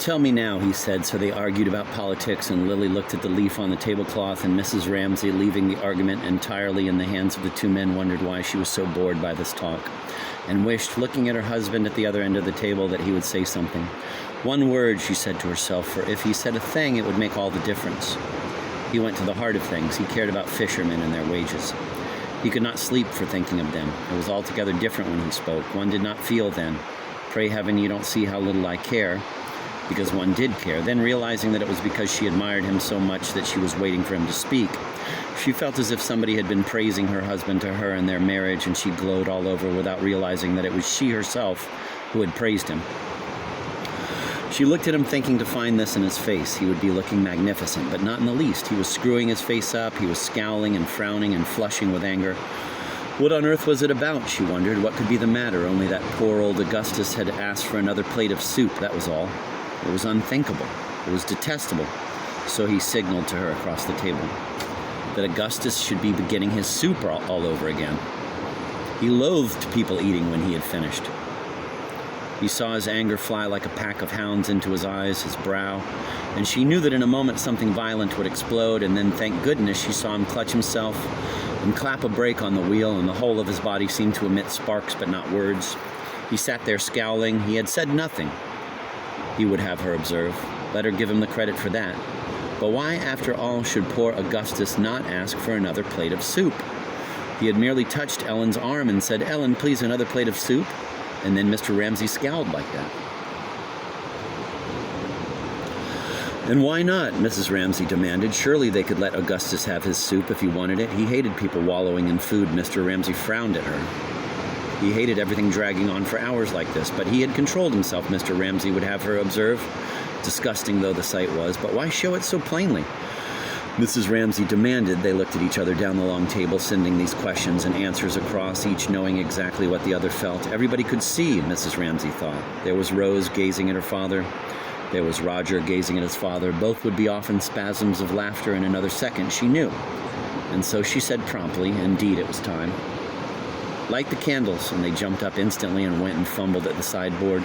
"Tell me now," he said, so they argued about politics, and Lily looked at the leaf on the tablecloth, and Mrs. Ramsay, leaving the argument entirely in the hands of the two men, wondered why she was so bored by this talk, and wished, looking at her husband at the other end of the table, that he would say something. One word, she said to herself, for if he said a thing, it would make all the difference. He went to the heart of things. He cared about fishermen and their wages. He could not sleep for thinking of them. It was altogether different when he spoke. One did not feel then, "Pray heaven you don't see how little I care," because one did care. Then, realizing that it was because she admired him so much that she was waiting for him to speak, she felt as if somebody had been praising her husband to her and their marriage, and she glowed all over without realizing that it was she herself who had praised him. She looked at him, thinking to find this in his face. He would be looking magnificent, but not in the least. He was screwing his face up. He was scowling and frowning and flushing with anger. What on earth was it about, she wondered. What could be the matter? Only that poor old Augustus had asked for another plate of soup, that was all. It was unthinkable. It was detestable. So he signaled to her across the table that Augustus should be beginning his soup all over again. He loathed people eating when he had finished. He saw his anger fly like a pack of hounds into his eyes, his brow, and she knew that in a moment something violent would explode, and then, thank goodness, she saw him clutch himself and clap a brake on the wheel, and the whole of his body seemed to emit sparks but not words. He sat there scowling. He had said nothing, he would have her observe. Let her give him the credit for that. But why, after all, should poor Augustus not ask for another plate of soup? He had merely touched Ellen's arm and said, "Ellen, please, another plate of soup?" And then Mr. Ramsay scowled like that. And why not? Mrs. Ramsay demanded. Surely they could let Augustus have his soup if he wanted it. He hated people wallowing in food. Mr. Ramsay frowned at her. He hated everything dragging on for hours like this, but he had controlled himself, Mr. Ramsay would have her observe, disgusting though the sight was. But why show it so plainly? Mrs. Ramsay demanded. They looked at each other down the long table, sending these questions and answers across, each knowing exactly what the other felt. Everybody could see, Mrs. Ramsay thought. There was Rose gazing at her father. There was Roger gazing at his father. Both would be off in spasms of laughter in another second, she knew. And so she said promptly, indeed it was time. "Light the candles," and they jumped up instantly and went and fumbled at the sideboard.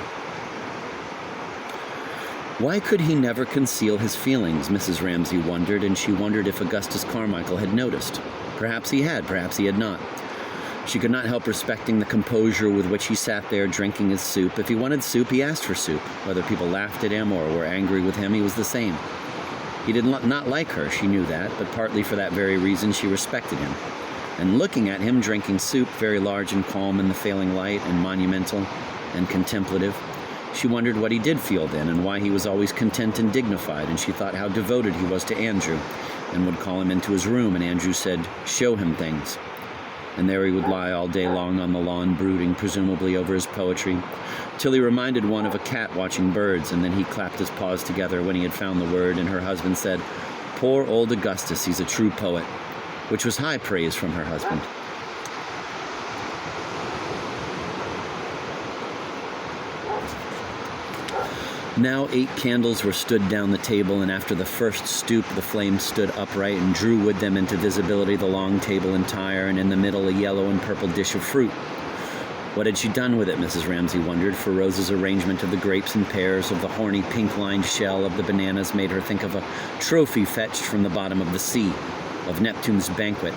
Why could he never conceal his feelings, Mrs. Ramsay wondered, and she wondered if Augustus Carmichael had noticed. Perhaps he had, perhaps he had not. She could not help respecting the composure with which he sat there drinking his soup. If he wanted soup, he asked for soup. Whether people laughed at him or were angry with him, he was the same. He did not like her, she knew that, but partly for that very reason she respected him. And looking at him drinking soup, very large and calm in the failing light, and monumental and contemplative, she wondered what he did feel then, and why he was always content and dignified, and she thought how devoted he was to Andrew, and would call him into his room, and Andrew said, "Show him things." And there he would lie all day long on the lawn, brooding presumably over his poetry, till he reminded one of a cat watching birds, and then he clapped his paws together when he had found the word, and her husband said, "Poor old Augustus, he's a true poet," which was high praise from her husband. Now 8 candles were stood down the table, and after the first stoop, the flames stood upright and drew with them into visibility the long table entire, and in the middle a yellow and purple dish of fruit. What had she done with it, Mrs. Ramsay wondered, for Rose's arrangement of the grapes and pears, of the horny pink-lined shell of the bananas, made her think of a trophy fetched from the bottom of the sea, of Neptune's banquet,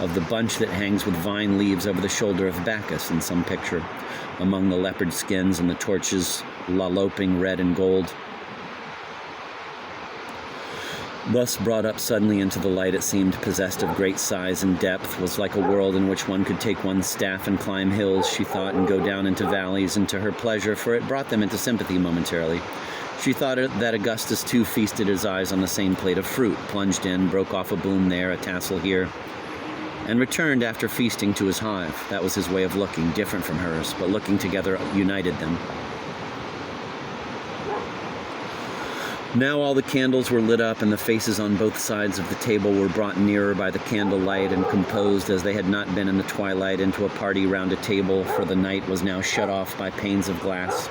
of the bunch that hangs with vine leaves over the shoulder of Bacchus in some picture, among the leopard skins and the torches lolloping red and gold. Thus brought up suddenly into the light, it seemed, possessed of great size and depth, was like a world in which one could take one's staff and climb hills, she thought, and go down into valleys, and to her pleasure, for it brought them into sympathy momentarily. She thought that Augustus too feasted his eyes on the same plate of fruit, plunged in, broke off a bloom there, a tassel here, and returned after feasting to his hive. That was his way of looking, different from hers, but looking together united them. Now all the candles were lit up, and the faces on both sides of the table were brought nearer by the candle light, and composed, as they had not been in the twilight, into a party round a table, for the night was now shut off by panes of glass,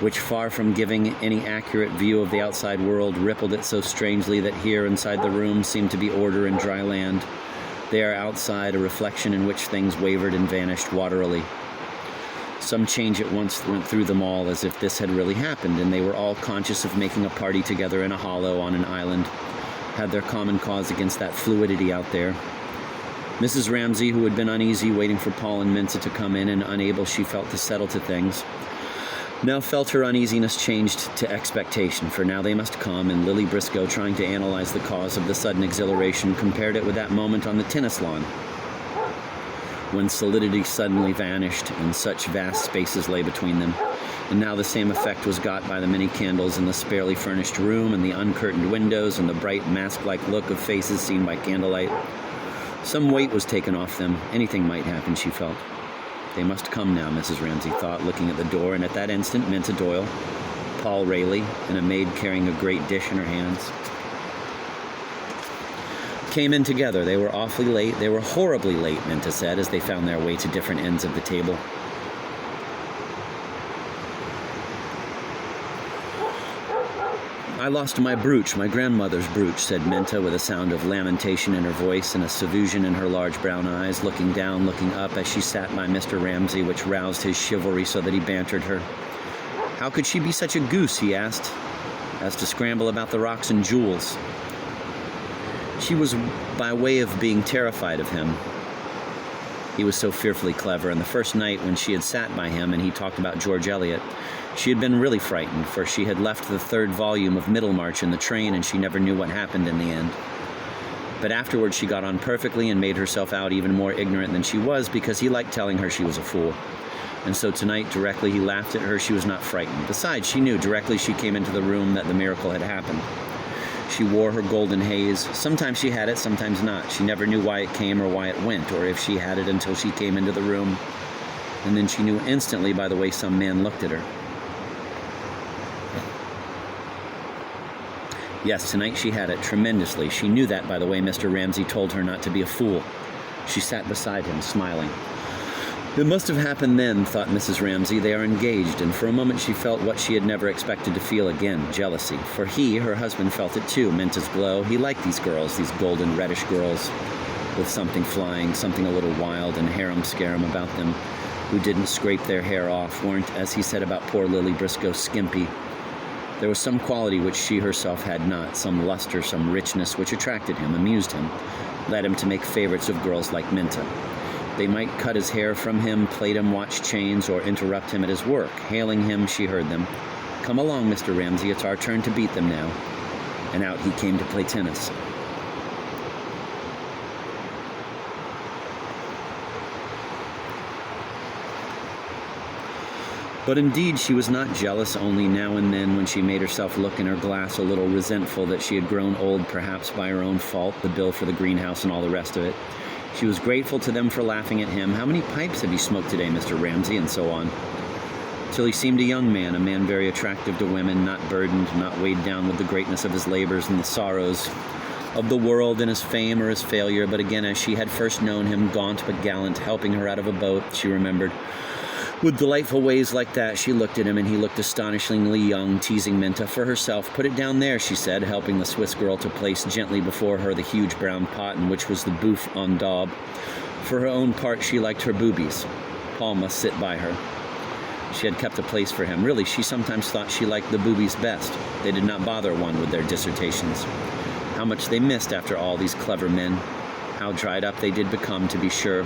which, far from giving any accurate view of the outside world, rippled it so strangely that here inside the room seemed to be order and dry land. There outside, a reflection in which things wavered and vanished waterily. Some change at once went through them all, as if this had really happened, and they were all conscious of making a party together in a hollow on an island, had their common cause against that fluidity out there. Mrs. Ramsay, who had been uneasy waiting for Paul and Minta to come in and unable, she felt, to settle to things, now felt her uneasiness changed to expectation, for now they must come, and Lily Briscoe, trying to analyze the cause of the sudden exhilaration, compared it with that moment on the tennis lawn, when solidity suddenly vanished and such vast spaces lay between them. And now the same effect was got by the many candles in the sparely furnished room and the uncurtained windows and the bright mask-like look of faces seen by candlelight. Some weight was taken off them. Anything might happen, she felt. They must come now, Mrs. Ramsay thought, looking at the door, and at that instant Minta Doyle, Paul Rayleigh, and a maid carrying a great dish in her hands came in together. They were awfully late. They were horribly late, Minta said, as they found their way to different ends of the table. I lost my brooch, my grandmother's brooch, said Minta, with a sound of lamentation in her voice and a suffusion in her large brown eyes, looking down, looking up as she sat by Mr. Ramsay, which roused his chivalry so that he bantered her. How could she be such a goose, he asked, as to scramble about the rocks and jewels? She was by way of being terrified of him. He was so fearfully clever, and the first night when she had sat by him and he talked about George Eliot, she had been really frightened, for she had left the 3rd volume of Middlemarch in the train, and she never knew what happened in the end. But afterwards she got on perfectly and made herself out even more ignorant than she was, because he liked telling her she was a fool. And so tonight, directly he laughed at her, she was not frightened. Besides, she knew directly she came into the room that the miracle had happened. She wore her golden haze. Sometimes she had it, sometimes not. She never knew why it came or why it went, or if she had it until she came into the room. And then she knew instantly by the way some man looked at her. Yes, tonight she had it, tremendously. She knew that by the way Mr. Ramsay told her not to be a fool. She sat beside him, smiling. It must have happened then, thought Mrs. Ramsay. They are engaged, and for a moment she felt what she had never expected to feel again, jealousy. For he, her husband, felt it too, Minta's glow. He liked these girls, these golden reddish girls, with something flying, something a little wild and harum-scarum about them, who didn't scrape their hair off, weren't, as he said about poor Lily Briscoe, skimpy. There was some quality which she herself had not, some luster, some richness which attracted him, amused him, led him to make favorites of girls like Minta. They might cut his hair from him, plait him watch chains, or interrupt him at his work. Hailing him, she heard them. Come along, Mr. Ramsay, it's our turn to beat them now. And out he came to play tennis. But indeed she was not jealous, only now and then when she made herself look in her glass a little resentful that she had grown old, perhaps by her own fault, the bill for the greenhouse and all the rest of it. She was grateful to them for laughing at him. How many pipes have you smoked today, Mr. Ramsay? And so on. Till he seemed a young man, a man very attractive to women, not burdened, not weighed down with the greatness of his labors and the sorrows of the world and his fame or his failure. But again, as she had first known him, gaunt but gallant, helping her out of a boat, she remembered. With delightful ways like that, she looked at him, and he looked astonishingly young, teasing Minta. For herself, put it down there, she said, helping the Swiss girl to place gently before her the huge brown pot in which was the bouffe en daube. For her own part, she liked her boobies. Paul must sit by her. She had kept a place for him. Really, she sometimes thought she liked the boobies best. They did not bother one with their dissertations. How much they missed after all these clever men. How dried up they did become, to be sure.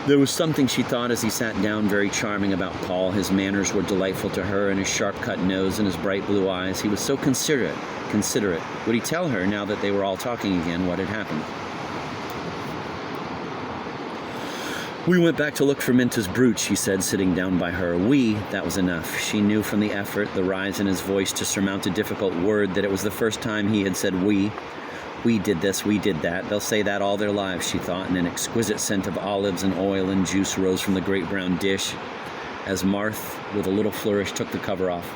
There was something, she thought, as he sat down, very charming about Paul. His manners were delightful to her, and his sharp-cut nose and his bright blue eyes. He was so considerate. Would he tell her, now that they were all talking again, what had happened? We went back to look for Minta's brooch, he said, sitting down by her. That was enough. She knew from the effort, the rise in his voice to surmount a difficult word, that it was the first time he had said we. We did this, we did that. They'll say that all their lives, she thought, and an exquisite scent of olives and oil and juice rose from the great brown dish as Marthe, with a little flourish, took the cover off.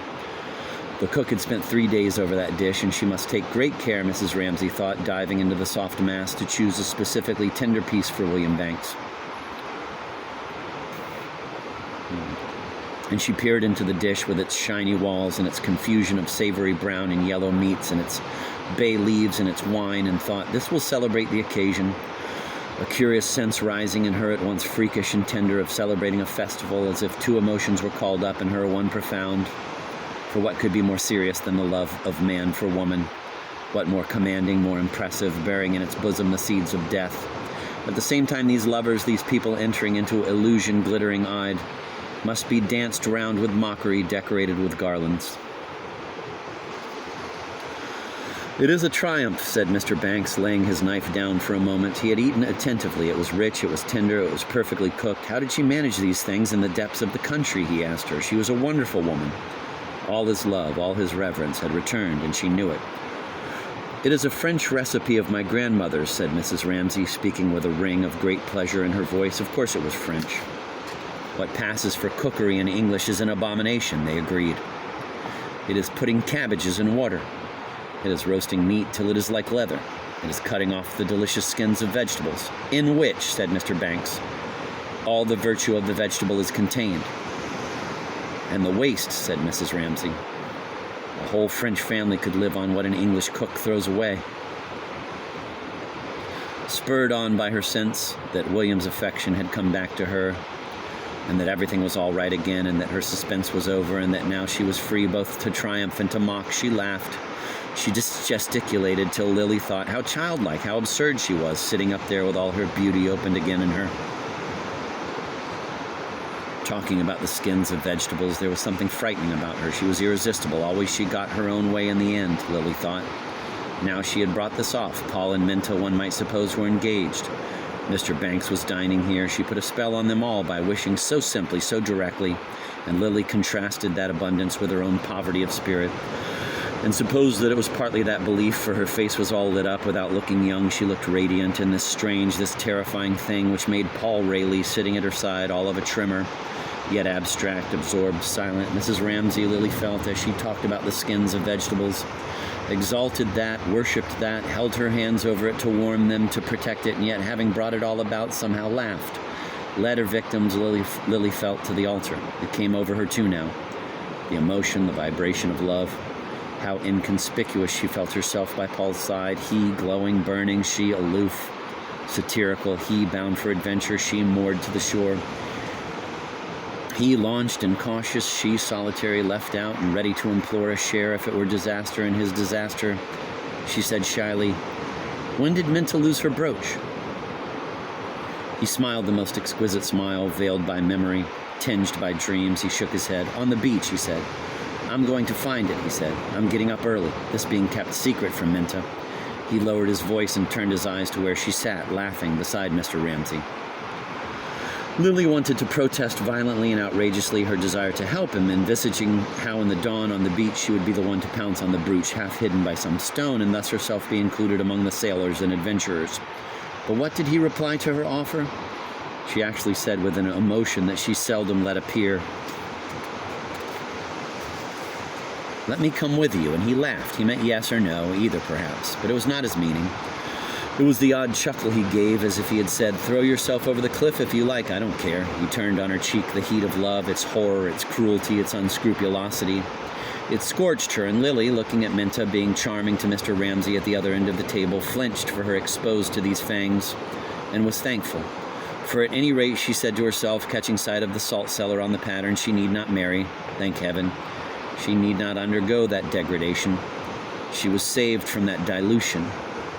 The cook had spent 3 days over that dish, and she must take great care, Mrs. Ramsay thought, diving into the soft mass to choose a specifically tender piece for William Banks. And she peered into the dish with its shiny walls and its confusion of savory brown and yellow meats and its bay leaves and its wine, and thought, this will celebrate the occasion. a curious sense rising in her, at once freakish and tender, of celebrating a festival, as if two emotions were called up in her, one profound. For what could be more serious than the love of man for woman? What more commanding, more impressive, bearing in its bosom the seeds of death? At the same time, these lovers, these people entering into illusion, glittering-eyed, must be danced round with mockery, decorated with garlands. "It is a triumph," said Mr. Banks, laying his knife down for a moment. He had eaten attentively. It was rich, it was tender, it was perfectly cooked. How did she manage these things in the depths of the country, he asked her. She was a wonderful woman. All his love, all his reverence had returned, and she knew it. "It is a French recipe of my grandmother's," said Mrs. Ramsay, speaking with a ring of great pleasure in her voice. Of course it was French. "What passes for cookery in English is an abomination," they agreed. "It is putting cabbages in water. It is roasting meat till it is like leather. It is cutting off the delicious skins of vegetables, in which," said Mr. Banks, "all the virtue of the vegetable is contained." "And the waste," said Mrs. Ramsay. "A whole French family could live on what an English cook throws away." Spurred on by her sense that William's affection had come back to her, and that everything was all right again, and that her suspense was over, and that now she was free both to triumph and to mock, she laughed. She just gesticulated till Lily thought how childlike, how absurd she was, sitting up there with all her beauty opened again in her. Talking about the skins of vegetables, there was something frightening about her. She was irresistible. Always she got her own way in the end, Lily thought. Now she had brought this off. Paul and Minta, one might suppose, were engaged. Mr. Banks was dining here. She put a spell on them all by wishing so simply, so directly, and Lily contrasted that abundance with her own poverty of spirit, and supposed that it was partly that belief, for her face was all lit up. Without looking young, she looked radiant, and this strange, this terrifying thing which made Paul Rayleigh, sitting at her side, all of a tremor, yet abstract, absorbed, silent. Mrs. Ramsay, Lily felt, as she talked about the skins of vegetables, exalted that, worshipped that, held her hands over it to warm them, to protect it, and yet, having brought it all about, somehow laughed. Led her victims, Lily felt, to the altar. It came over her too now. The emotion, the vibration of love. How inconspicuous she felt herself by Paul's side. He glowing, burning, she aloof, satirical. He bound for adventure, she moored to the shore. He launched and cautious, she solitary, left out and ready to implore a share if it were disaster in his disaster. She said shyly, "When did Minta lose her brooch?" He smiled the most exquisite smile, veiled by memory, tinged by dreams. He shook his head. "On the beach," he said. "I'm going to find it," he said. "I'm getting up early, this being kept secret from Minta." He lowered his voice and turned his eyes to where she sat, laughing, beside Mr. Ramsay. Lily wanted to protest violently and outrageously her desire to help him, envisaging how in the dawn on the beach she would be the one to pounce on the brooch, half hidden by some stone, and thus herself be included among the sailors and adventurers. But what did he reply to her offer? She actually said with an emotion that she seldom let appear, "Let me come with you," and he laughed. He meant yes or no, either perhaps, but it was not his meaning. It was the odd chuckle he gave, as if he had said, "Throw yourself over the cliff if you like, I don't care." He turned on her cheek the heat of love, its horror, its cruelty, its unscrupulosity. It scorched her, and Lily, looking at Minta, being charming to Mr. Ramsay at the other end of the table, flinched for her exposed to these fangs, and was thankful. For at any rate, she said to herself, catching sight of the salt cellar on the pattern, she need not marry, thank heaven. She need not undergo that degradation. She was saved from that dilution.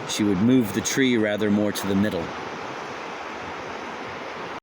She would move the tree rather more to the middle.